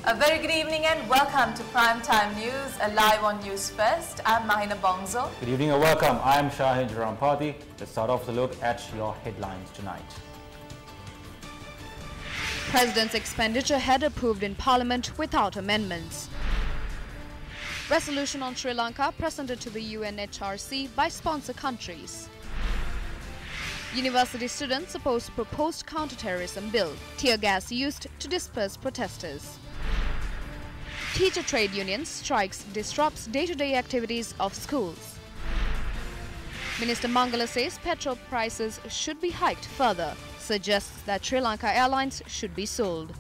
A very good evening and welcome to Primetime News, live on News First. I'm Mahina Bongzo. Good evening and welcome. I'm Shahid Rampati. Let's start off the look at your headlines tonight. President's expenditure head approved in Parliament without amendments. Resolution on Sri Lanka presented to the UNHRC by sponsor countries. University students oppose proposed counter-terrorism bill. Tear gas used to disperse protesters. Teacher trade unions strikes disrupts day-to-day activities of schools. Minister Mangala says petrol prices should be hiked further. Suggests that Sri Lanka Airlines should be sold.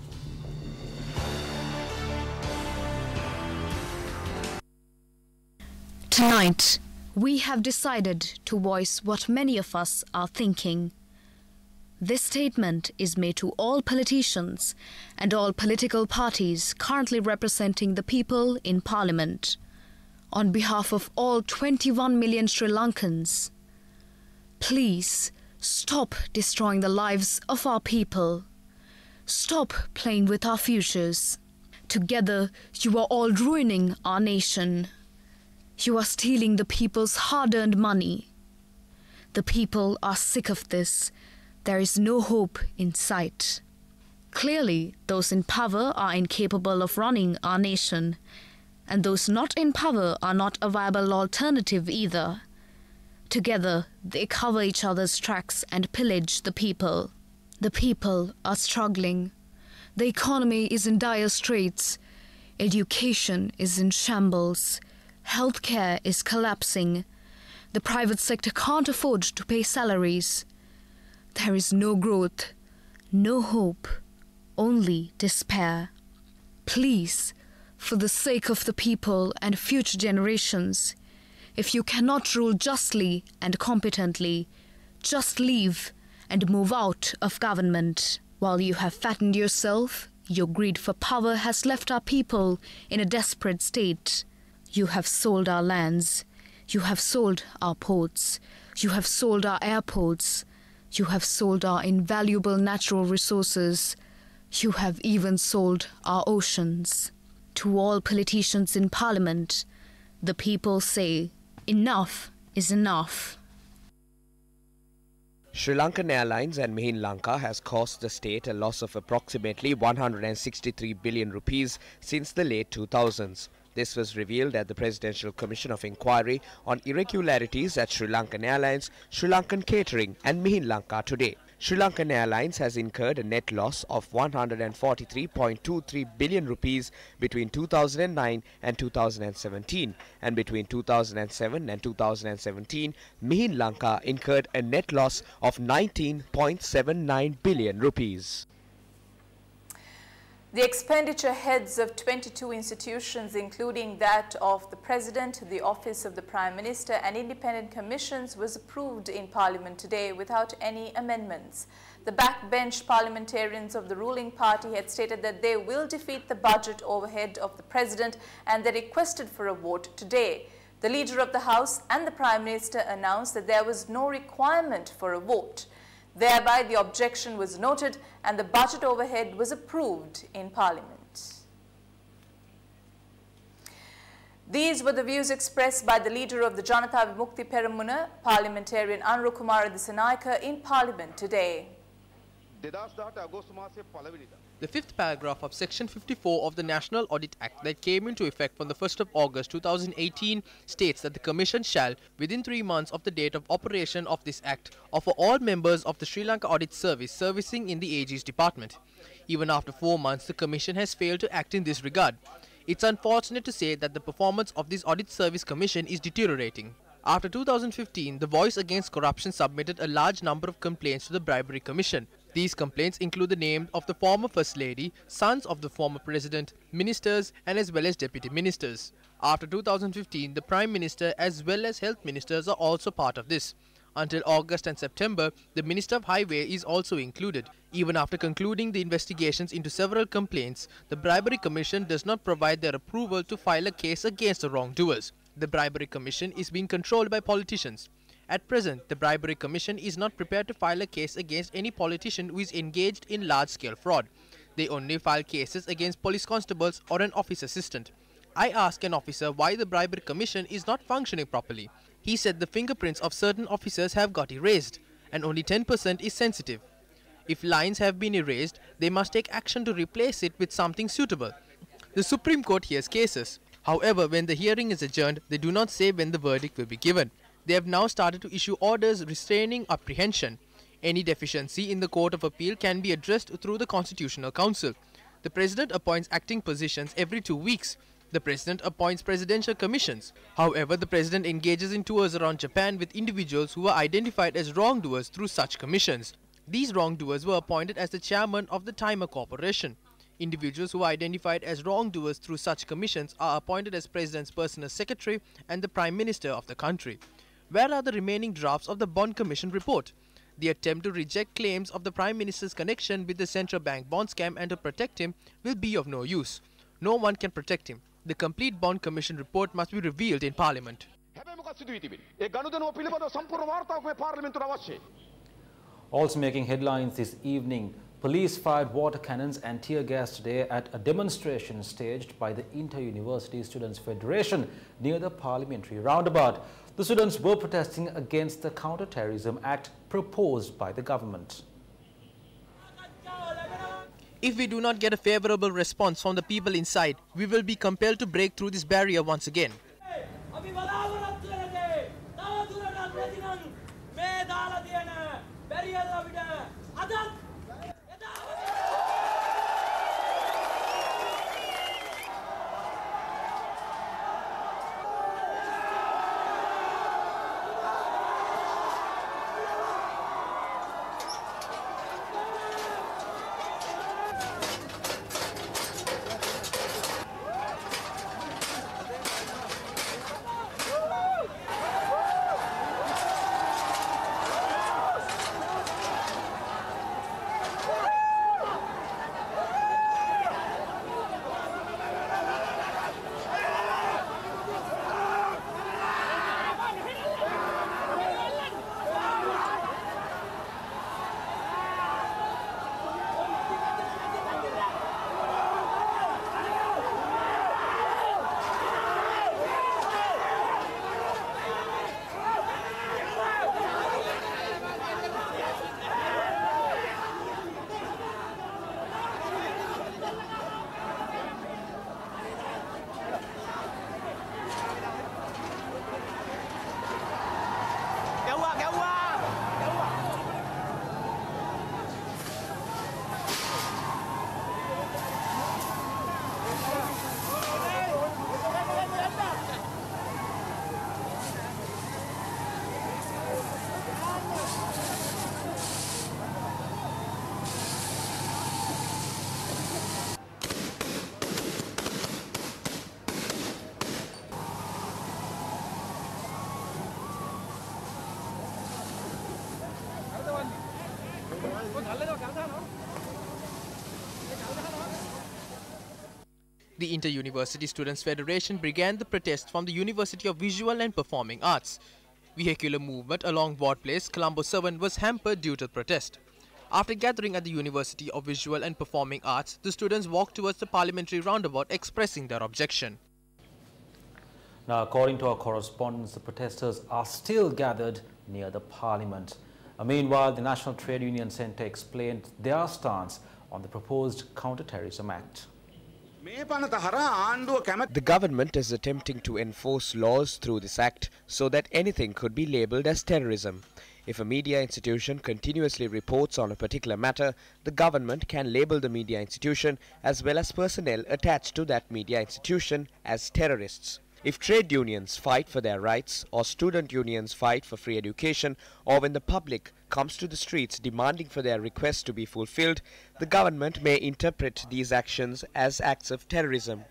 Tonight, we have decided to voice what many of us are thinking. This statement is made to all politicians and all political parties currently representing the people in Parliament. On behalf of all 21 million Sri Lankans, please stop destroying the lives of our people. Stop playing with our futures. Together, you are all ruining our nation. You are stealing the people's hard-earned money. The people are sick of this. There is no hope in sight. Clearly, those in power are incapable of running our nation, and those not in power are not a viable alternative either. Together, they cover each other's tracks and pillage the people. The people are struggling. The economy is in dire straits. Education is in shambles. Healthcare is collapsing. The private sector can't afford to pay salaries. There is no growth, no hope, only despair. Please, for the sake of the people and future generations, if you cannot rule justly and competently, just leave and move out of government. While you have fattened yourself, your greed for power has left our people in a desperate state. You have sold our lands, you have sold our ports, you have sold our airports, you have sold our invaluable natural resources, you have even sold our oceans. To all politicians in Parliament, the people say, enough is enough. Sri Lankan Airlines and Mihin Lanka has cost the state a loss of approximately 163 billion rupees since the late 2000s. This was revealed at the Presidential Commission of Inquiry on Irregularities at Sri Lankan Airlines, Sri Lankan Catering and Mihin Lanka today. Sri Lankan Airlines has incurred a net loss of 143.23 billion rupees between 2009 and 2017, and between 2007 and 2017, Mihin Lanka incurred a net loss of 19.79 billion rupees. The expenditure heads of 22 institutions, including that of the President, the Office of the Prime Minister and independent commissions, was approved in Parliament today without any amendments. The backbench parliamentarians of the ruling party had stated that they will defeat the budget overhead of the President, and they requested for a vote today. The Leader of the House and the Prime Minister announced that there was no requirement for a vote. Thereby, the objection was noted and the budget overhead was approved in Parliament. These were the views expressed by the leader of the Janatha Vimukti Peramuna, Parliamentarian Anurukumara Dissanayake, in Parliament today. The fifth paragraph of Section 54 of the National Audit Act that came into effect from the 1st of August 2018 states that the Commission shall, within 3 months of the date of operation of this Act, offer all members of the Sri Lanka Audit Service servicing in the AG's department. Even after 4 months, the Commission has failed to act in this regard. It's unfortunate to say that the performance of this Audit Service Commission is deteriorating. After 2015, the Voice Against Corruption submitted a large number of complaints to the Bribery Commission. These complaints include the names of the former First Lady, sons of the former President, ministers and as well as deputy ministers. After 2015, the Prime Minister as well as Health Ministers are also part of this. Until August and September, the Minister of Highway is also included. Even after concluding the investigations into several complaints, the Bribery Commission does not provide their approval to file a case against the wrongdoers. The Bribery Commission is being controlled by politicians. At present, the Bribery Commission is not prepared to file a case against any politician who is engaged in large-scale fraud. They only file cases against police constables or an office assistant. I asked an officer why the bribery commission is not functioning properly. He said the fingerprints of certain officers have got erased and only 10% is sensitive. If lines have been erased, they must take action to replace it with something suitable. The Supreme Court hears cases. However, when the hearing is adjourned, they do not say when the verdict will be given. They have now started to issue orders restraining apprehension. Any deficiency in the Court of Appeal can be addressed through the Constitutional Council. The President appoints acting positions every 2 weeks. The President appoints presidential commissions. However, the President engages in tours around Japan with individuals who are identified as wrongdoers through such commissions. These wrongdoers were appointed as the chairman of the Timer Corporation. Individuals who are identified as wrongdoers through such commissions are appointed as President's personal secretary and the Prime Minister of the country. Where are the remaining drafts of the Bond Commission report? The attempt to reject claims of the Prime Minister's connection with the central bank bond scam and to protect him will be of no use. No one can protect him. The complete Bond Commission report must be revealed in Parliament. Also making headlines this evening, police fired water cannons and tear gas today at a demonstration staged by the Inter-University Students' Federation near the parliamentary roundabout. The students were protesting against the Counter-Terrorism Act proposed by the government. If we do not get a favourable response from the people inside, we will be compelled to break through this barrier once again. The Inter-University Students' Federation began the protest from the University of Visual and Performing Arts. Vehicular movement along Ward Place, Colombo 7 was hampered due to the protest. After gathering at the University of Visual and Performing Arts, the students walked towards the parliamentary roundabout expressing their objection. Now, according to our correspondents, the protesters are still gathered near the parliament. Meanwhile, the National Trade Union Centre explained their stance on the proposed Counter-Terrorism Act. The government is attempting to enforce laws through this act so that anything could be labelled as terrorism. If a media institution continuously reports on a particular matter, the government can label the media institution as well as personnel attached to that media institution as terrorists. If trade unions fight for their rights, or student unions fight for free education, or when the public comes to the streets demanding for their requests to be fulfilled, the government may interpret these actions as acts of terrorism.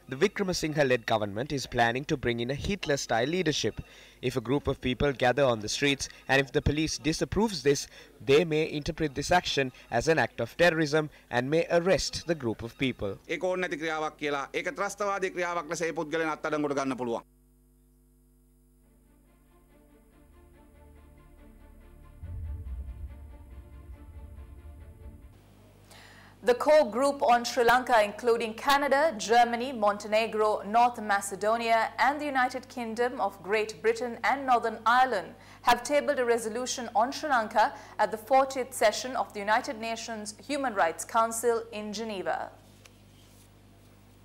The Wickramasinghe-led government is planning to bring in a Hitler-style leadership. If a group of people gather on the streets and if the police disapproves this, they may interpret this action as an act of terrorism and may arrest the group of people. The core group on Sri Lanka, including Canada, Germany, Montenegro, North Macedonia and the United Kingdom of Great Britain and Northern Ireland, have tabled a resolution on Sri Lanka at the 40th session of the United Nations Human Rights Council in Geneva.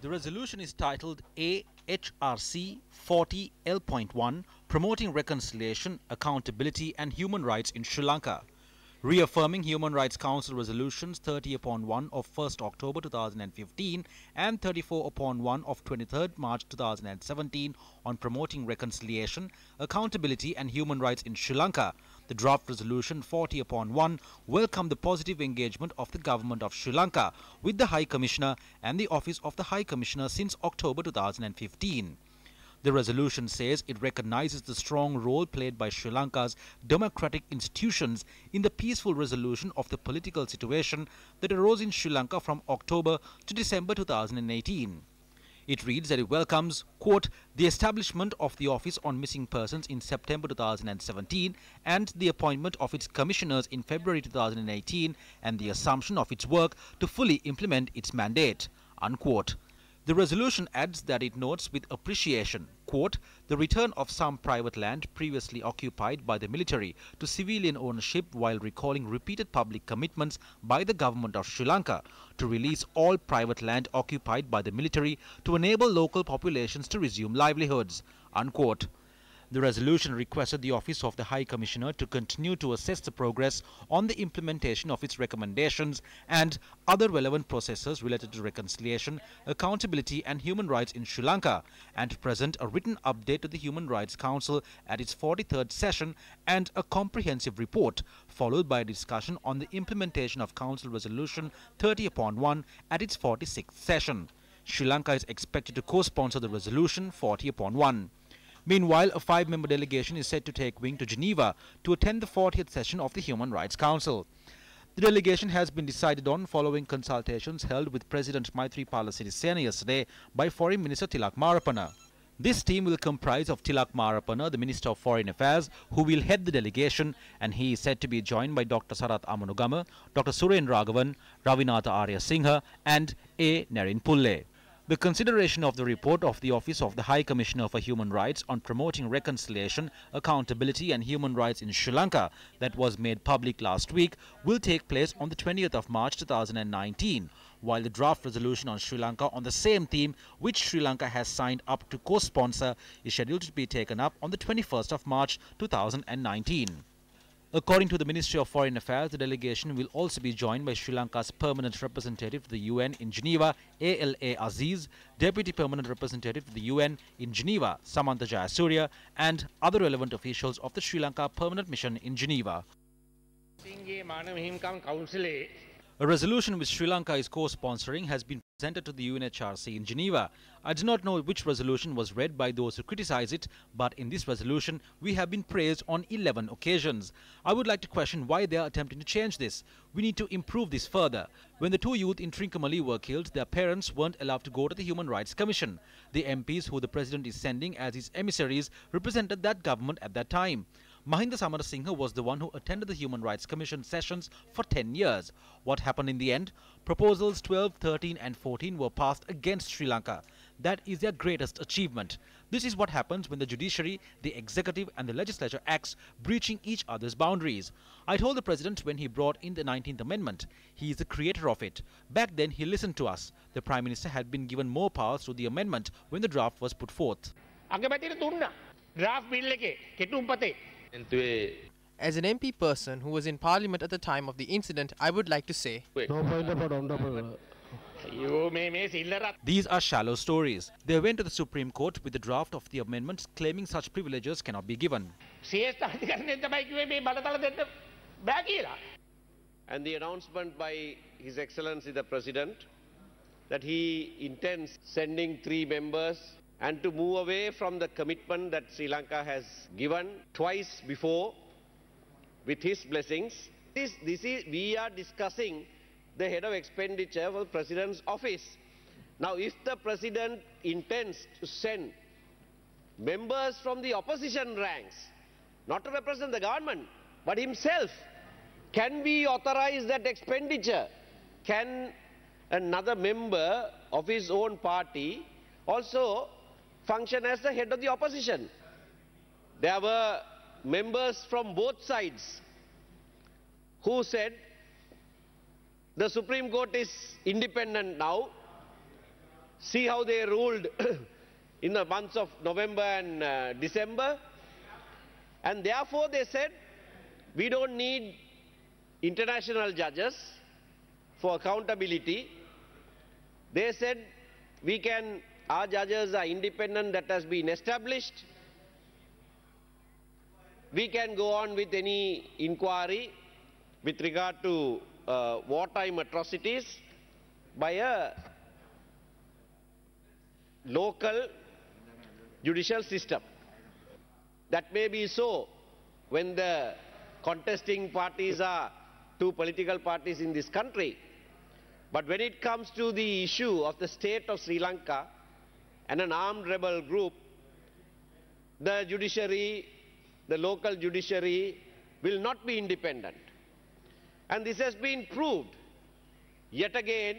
The resolution is titled AHRC 40L.1, Promoting Reconciliation, Accountability and Human Rights in Sri Lanka. Reaffirming Human Rights Council Resolutions 30/1 of 1st October 2015 and 34/1 of 23rd March 2017 on promoting reconciliation, accountability and human rights in Sri Lanka, the draft resolution 40/1 welcomed the positive engagement of the government of Sri Lanka with the High Commissioner and the Office of the High Commissioner since October 2015. The resolution says it recognizes the strong role played by Sri Lanka's democratic institutions in the peaceful resolution of the political situation that arose in Sri Lanka from October to December 2018. It reads that it welcomes, quote, the establishment of the Office on Missing Persons in September 2017 and the appointment of its commissioners in February 2018 and the assumption of its work to fully implement its mandate, unquote. The resolution adds that it notes with appreciation, quote, the return of some private land previously occupied by the military to civilian ownership while recalling repeated public commitments by the government of Sri Lanka to release all private land occupied by the military to enable local populations to resume livelihoods, unquote. The resolution requested the Office of the High Commissioner to continue to assess the progress on the implementation of its recommendations and other relevant processes related to reconciliation, accountability and human rights in Sri Lanka, and to present a written update to the Human Rights Council at its 43rd session and a comprehensive report, followed by a discussion on the implementation of Council Resolution 30/1 at its 46th session. Sri Lanka is expected to co-sponsor the resolution 40/1. Meanwhile, a 5-member delegation is set to take wing to Geneva to attend the 40th session of the Human Rights Council. The delegation has been decided on following consultations held with President Maithripala Sirisena yesterday by Foreign Minister Tilak Marapana. This team will comprise of Tilak Marapana, the Minister of Foreign Affairs, who will head the delegation, and he is said to be joined by Dr. Sarath Amanugama, Dr. Suren Raghavan, Ravinatha Arya Singha and A. Nerin Pulle. The consideration of the report of the Office of the High Commissioner for Human Rights on promoting reconciliation, accountability and human rights in Sri Lanka that was made public last week will take place on the 20th of March 2019, while the draft resolution on Sri Lanka on the same theme, which Sri Lanka has signed up to co-sponsor, is scheduled to be taken up on the 21st of March 2019. According to the Ministry of Foreign Affairs, the delegation will also be joined by Sri Lanka's permanent representative to the UN in Geneva, ALA Aziz, Deputy Permanent Representative to the UN in Geneva, Samantha Jayasuriya, and other relevant officials of the Sri Lanka Permanent Mission in Geneva. A resolution which Sri Lanka is co-sponsoring has been presented to the UNHRC in Geneva. I do not know which resolution was read by those who criticize it, but in this resolution we have been praised on 11 occasions. I would like to question why they are attempting to change this. We need to improve this further. When the 2 youth in Trincomalee were killed, their parents weren't allowed to go to the Human Rights Commission. The MPs who the President is sending as his emissaries represented that government at that time. Mahinda Samarasinghe was the one who attended the Human Rights Commission sessions for 10 years. What happened in the end? Proposals 12, 13 and 14 were passed against Sri Lanka. That is their greatest achievement. This is what happens when the judiciary, the executive and the legislature acts breaching each other's boundaries. I told the President when he brought in the 19th Amendment, he is the creator of it. Back then he listened to us. The Prime Minister had been given more powers through the amendment when the draft was put forth. As an MP person who was in Parliament at the time of the incident, I would like to say, these are shallow stories. They went to the Supreme Court with the draft of the amendments claiming such privileges cannot be given. And the announcement by His Excellency the President that he intends sending 3 members and to move away from the commitment that Sri Lanka has given twice before with his blessings. We are discussing the head of expenditure for the President's office. Now, if the President intends to send members from the opposition ranks, not to represent the government, but himself, can we authorize that expenditure? Can another member of his own party also function as the head of the opposition. There were members from both sides who said the Supreme Court is independent now. See how they ruled in the months of November and December. And therefore they said, we don't need international judges for accountability. They said, our judges are independent, that has been established. We can go on with any inquiry with regard to wartime atrocities by a local judicial system. That may be so when the contesting parties are two political parties in this country. But when it comes to the issue of the state of Sri Lanka and an armed rebel group, the judiciary, the local judiciary will not be independent. And this has been proved yet again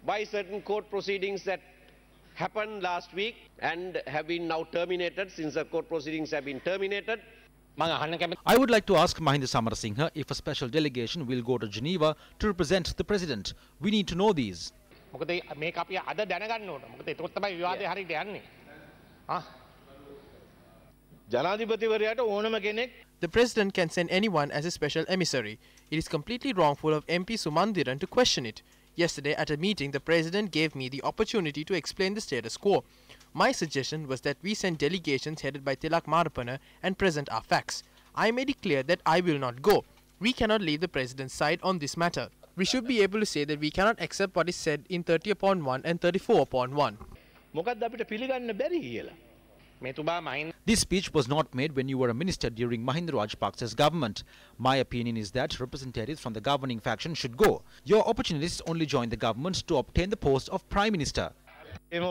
by certain court proceedings that happened last week and have been now terminated, since the court proceedings have been terminated. I would like to ask Mahinda Samarasinghe if a special delegation will go to Geneva to represent the President. We need to know these. The President can send anyone as a special emissary. It is completely wrongful of MP Sumandiran to question it. Yesterday at a meeting, the President gave me the opportunity to explain the status quo. My suggestion was that we send delegations headed by Tilak Marapana and present our facts. I made it clear that I will not go. We cannot leave the President's side on this matter. We should be able to say that we cannot accept what is said in 30/1 and 34/1. This speech was not made when you were a minister during Mahinda Rajapaksa's government. My opinion is that representatives from the governing faction should go. Your opportunists only joined the government to obtain the post of Prime Minister. You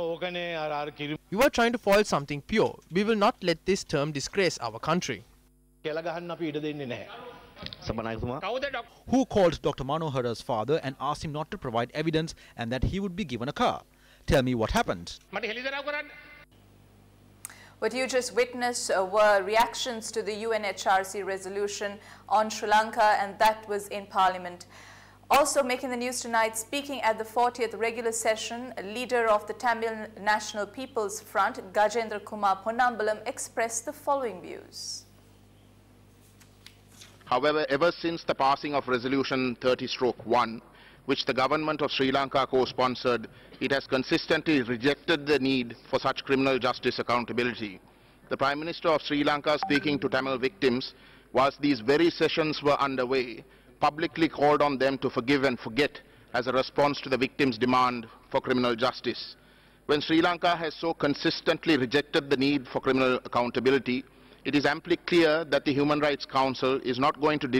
are trying to foil something pure. We will not let this term disgrace our country. Who called Dr. Manohara's father and asked him not to provide evidence and that he would be given a car? Tell me what happened. What you just witnessed were reactions to the UNHRC resolution on Sri Lanka, and that was in Parliament. Also making the news tonight, speaking at the 40th regular session, leader of the Tamil National People's Front, Gajendra Kumar Ponnambalam, expressed the following views. However, ever since the passing of Resolution 30/1, which the government of Sri Lanka co-sponsored, it has consistently rejected the need for such criminal justice accountability. The Prime Minister of Sri Lanka, speaking to Tamil victims, whilst these very sessions were underway, publicly called on them to forgive and forget as a response to the victims' demand for criminal justice. When Sri Lanka has so consistently rejected the need for criminal accountability, it is amply clear that the Human Rights Council is not going to be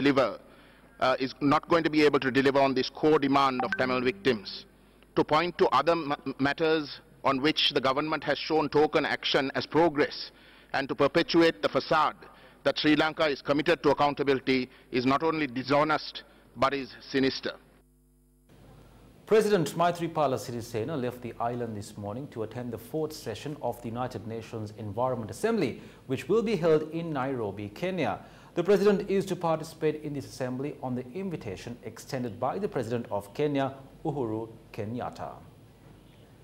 able to deliver on this core demand of Tamil victims. To point to other matters on which the government has shown token action as progress, and to perpetuate the facade that Sri Lanka is committed to accountability, is not only dishonest but is sinister. President Maithripala Sirisena left the island this morning to attend the 4th session of the United Nations Environment Assembly, which will be held in Nairobi, Kenya. The President is to participate in this assembly on the invitation extended by the President of Kenya, Uhuru Kenyatta.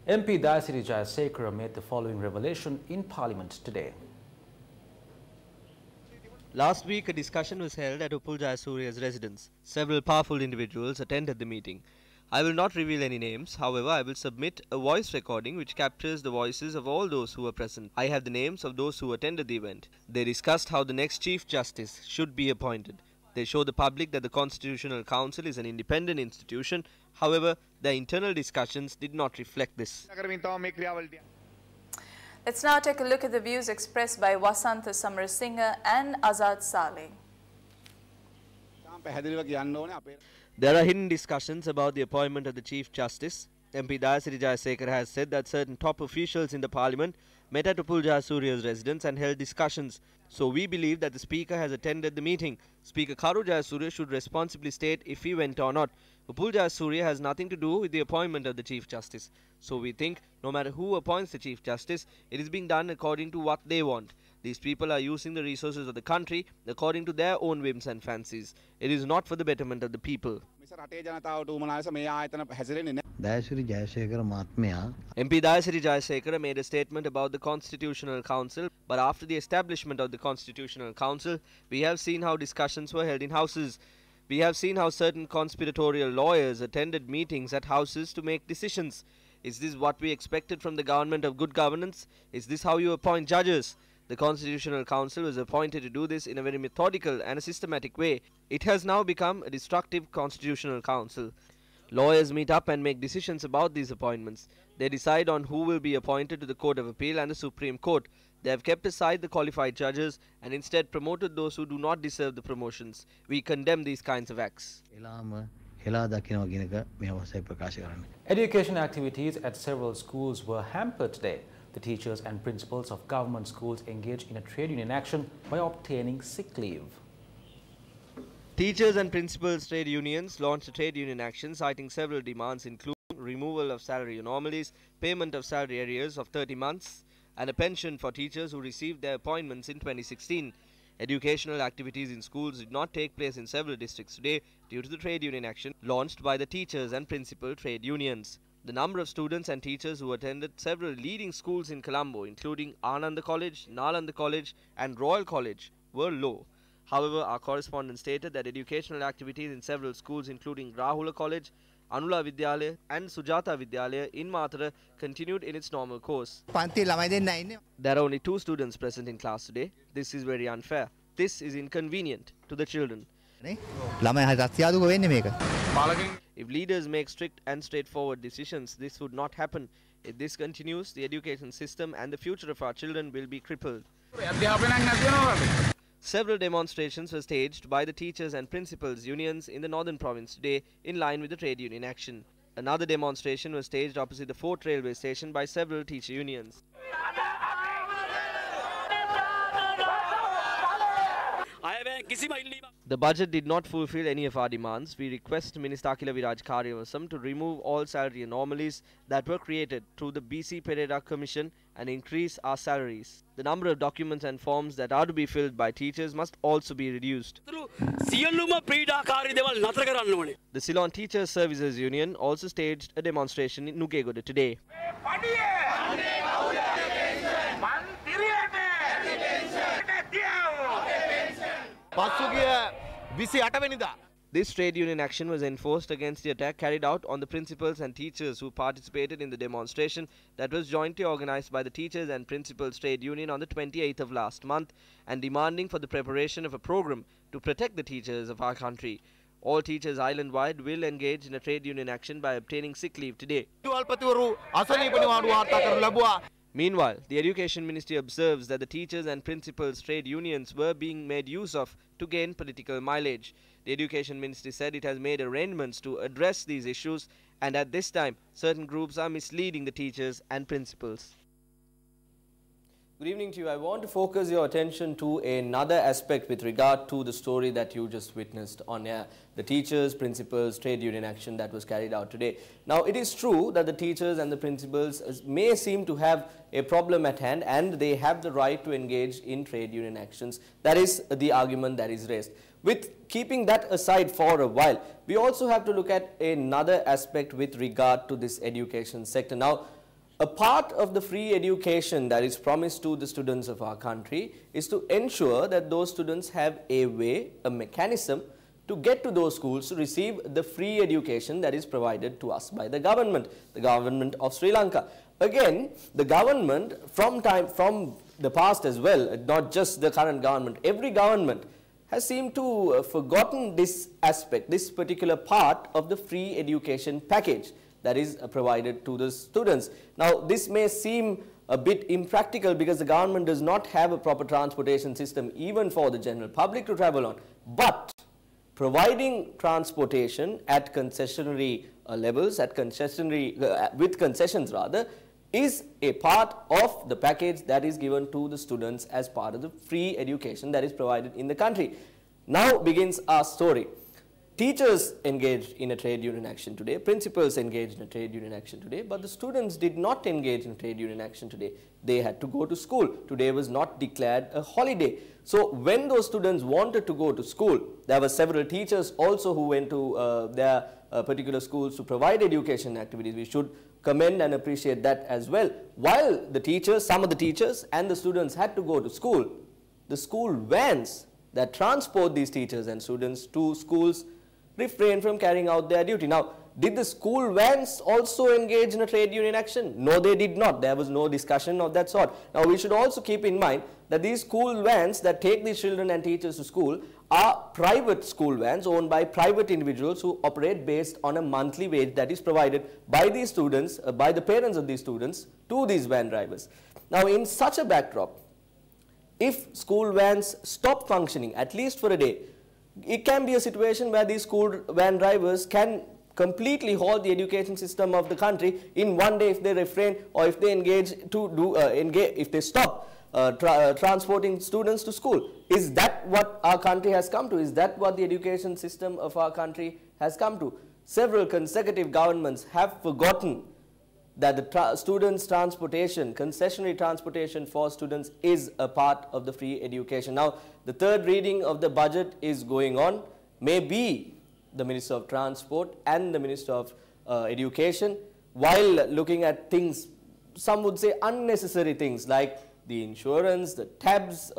MP Dayasiri Jayasekara made the following revelation in Parliament today. Last week, a discussion was held at Uppal Jayasuriya's residence. Several powerful individuals attended the meeting. I will not reveal any names, however, I will submit a voice recording which captures the voices of all those who were present. I have the names of those who attended the event. They discussed how the next Chief Justice should be appointed. They show the public that the Constitutional Council is an independent institution. However, their internal discussions did not reflect this. Let's now take a look at the views expressed by Wasantha Samarasinghe and Azad Saleh. There are hidden discussions about the appointment of the Chief Justice. MP Dayasiri Jayasekara has said that certain top officials in the Parliament met at Upul Jayasuriya's residence and held discussions. So we believe that the Speaker has attended the meeting. Speaker Karu Jayasuriya should responsibly state if he went or not. Upul Jayasuriya has nothing to do with the appointment of the Chief Justice. So we think no matter who appoints the Chief Justice, it is being done according to what they want. These people are using the resources of the country according to their own whims and fancies. It is not for the betterment of the people. MP Dayasiri Jayasekara made a statement about the Constitutional Council, but after the establishment of the Constitutional Council, we have seen how discussions were held in houses. We have seen how certain conspiratorial lawyers attended meetings at houses to make decisions. Is this what we expected from the government of good governance? Is this how you appoint judges? The Constitutional Council was appointed to do this in a very methodical and a systematic way. It has now become a destructive Constitutional Council. Lawyers meet up and make decisions about these appointments. They decide on who will be appointed to the Court of Appeal and the Supreme Court. They have kept aside the qualified judges and instead promoted those who do not deserve the promotions. We condemn these kinds of acts. Education activities at several schools were hampered today. The teachers and principals of government schools engaged in a trade union action by obtaining sick leave. Teachers and principals trade unions launched a trade union action citing several demands including removal of salary anomalies, payment of salary arrears of 30 months and a pension for teachers who received their appointments in 2016. Educational activities in schools did not take place in several districts today due to the trade union action launched by the teachers and principal trade unions. The number of students and teachers who attended several leading schools in Colombo, including Ananda College, Nalanda College and Royal College, were low. However, our correspondent stated that educational activities in several schools including Rahula College, Anula Vidyalaya and Sujata Vidyalaya in Matara continued in its normal course. There are only 2 students present in class today. This is very unfair. This is inconvenient to the children. If leaders make strict and straightforward decisions, this would not happen. If this continues, the education system and the future of our children will be crippled. Several demonstrations were staged by the teachers and principals unions in the northern province today in line with the trade union action. Another demonstration was staged opposite the Fort railway station by several teacher unions. The budget did not fulfill any of our demands. We request Minister Akila Viraj Karyavasam to remove all salary anomalies that were created through the BC Pereira Commission and increase our salaries. The number of documents and forms that are to be filled by teachers must also be reduced. The Ceylon Teachers Services Union also staged a demonstration in Nugegoda today. This trade union action was enforced against the attack carried out on the principals and teachers who participated in the demonstration that was jointly organized by the Teachers and Principals Trade Union on the 28th of last month and demanding for the preparation of a program to protect the teachers of our country. All teachers island-wide will engage in a trade union action by obtaining sick leave today. Meanwhile, the Education Ministry observes that the teachers and principals trade unions were being made use of to gain political mileage. The Education Ministry said it has made arrangements to address these issues and at this time, certain groups are misleading the teachers and principals. Good evening to you. I want to focus your attention to another aspect with regard to the story that you just witnessed on air. The teachers, principals, trade union action that was carried out today. Now, it is true that the teachers and the principals may seem to have a problem at hand and they have the right to engage in trade union actions. That is the argument that is raised. With keeping that aside for a while, we also have to look at another aspect with regard to this education sector. Now, a part of the free education that is promised to the students of our country is to ensure that those students have a way, a mechanism to get to those schools to receive the free education that is provided to us by the government of Sri Lanka. Again, the government from the past as well, not just the current government, every government has seemed to have forgotten this aspect, this particular part of the free education package that is provided to the students. Now, this may seem a bit impractical because the government does not have a proper transportation system even for the general public to travel on. But providing transportation at concessionary levels, with concessions rather, is a part of the package that is given to the students as part of the free education that is provided in the country. Now begins our story. Teachers engaged in a trade union action today, principals engaged in a trade union action today, but the students did not engage in trade union action today. They had to go to school. Today was not declared a holiday. So when those students wanted to go to school, there were several teachers also who went to their particular schools to provide education activities. We should commend and appreciate that as well. While the teachers, some of the teachers and the students had to go to school, the school vans that transport these teachers and students to schools refrain from carrying out their duty. Now, did the school vans also engage in a trade union action? No, they did not. There was no discussion of that sort. Now, we should also keep in mind that these school vans that take these children and teachers to school are private school vans owned by private individuals who operate based on a monthly wage that is provided by these students, by the parents of these students to these van drivers. Now, in such a backdrop, if school vans stop functioning, at least for a day, it can be a situation where these school van drivers can completely halt the education system of the country in one day if they refrain or if they engage to do, if they stop transporting students to school. Is that what our country has come to? Is that what the education system of our country has come to? Several consecutive governments have forgotten that the students' transportation, concessionary transportation for students is a part of the free education. Now, the third reading of the budget is going on. Maybe the Minister of Transport and the Minister of Education, while looking at things, some would say unnecessary things like the insurance, the tabs,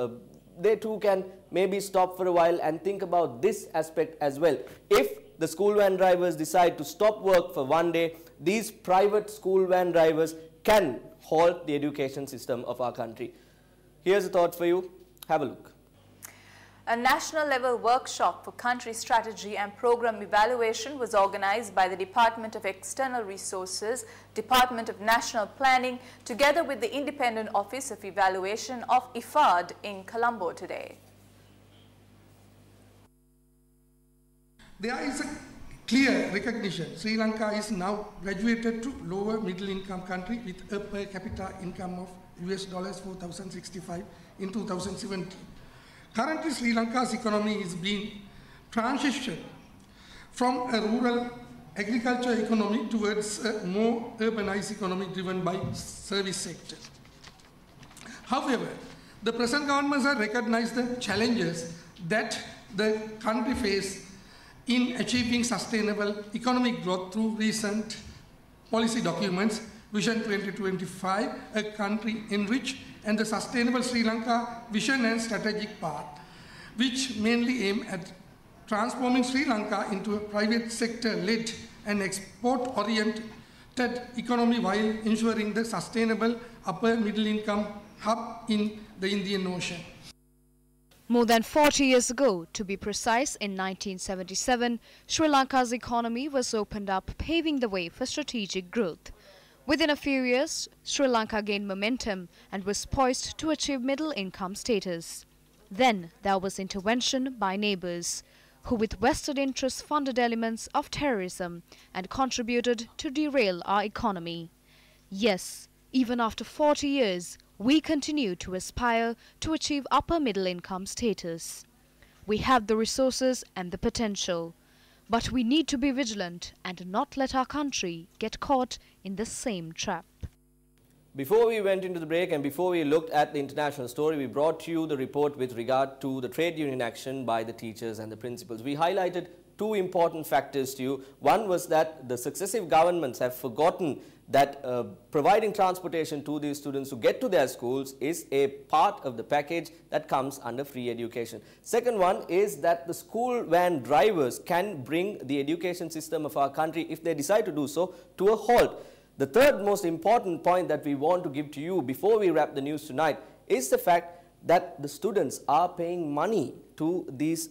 they too can maybe stop for a while and think about this aspect as well. If the school van drivers decide to stop work for one day, these private school van drivers can halt the education system of our country. Here's a thought for you. Have a look. A national level workshop for country strategy and program evaluation was organized by the Department of External Resources, Department of National Planning, together with the Independent Office of Evaluation of IFAD in Colombo today. There is a clear recognition. Sri Lanka is now graduated to lower middle income country with a per capita income of US dollars 4,065 in 2017. Currently, Sri Lanka's economy is being transitioned from a rural agriculture economy towards a more urbanized economy driven by service sector. However, the present governments have recognized the challenges that the country faces in achieving sustainable economic growth through recent policy documents, Vision 2025, a country enriched, and the Sustainable Sri Lanka Vision and Strategic Path, which mainly aim at transforming Sri Lanka into a private sector-led and export-oriented economy while ensuring the sustainable upper middle income hub in the Indian Ocean. More than 40 years ago, to be precise, in 1977, Sri Lanka's economy was opened up, paving the way for strategic growth. Within a few years, Sri Lanka gained momentum and was poised to achieve middle-income status. Then there was intervention by neighbours, who with vested interests funded elements of terrorism and contributed to derail our economy. Yes, even after 40 years, we continue to aspire to achieve upper middle-income status. We have the resources and the potential. But we need to be vigilant and not let our country get caught in the same trap. Before we went into the break and before we looked at the international story, we brought to you the report with regard to the trade union action by the teachers and the principals. We highlighted two important factors to you. One was that the successive governments have forgotten that providing transportation to these students to get to their schools is a part of the package that comes under free education. Second one is that the school van drivers can bring the education system of our country, if they decide to do so, to a halt. The third most important point that we want to give to you before we wrap the news tonight is the fact that the students are paying money to these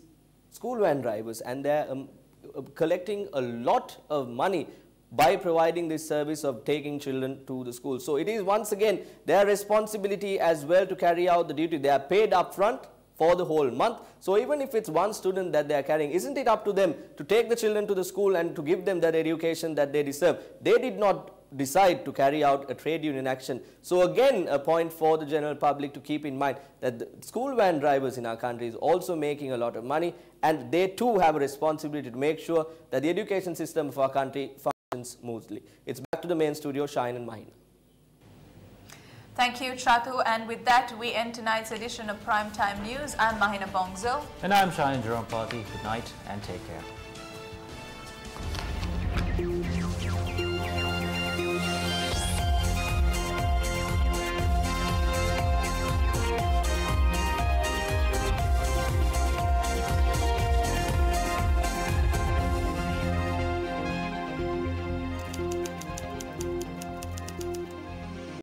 school van drivers, and they're collecting a lot of money by providing this service of taking children to the school. So it is once again their responsibility as well to carry out the duty. They are paid upfront for the whole month. So even if it's one student that they are carrying, isn't it up to them to take the children to the school and to give them that education that they deserve? They did not decide to carry out a trade union action. So again, a point for the general public to keep in mind that the school van drivers in our country is also making a lot of money, and they too have a responsibility to make sure that the education system of our country functions smoothly. It's back to the main studio, Shine and Mahina. Thank you, Chatu. And with that, we end tonight's edition of Primetime News. I'm Mahina Bongzo. And I'm Shine Jerome Party. Good night and take care.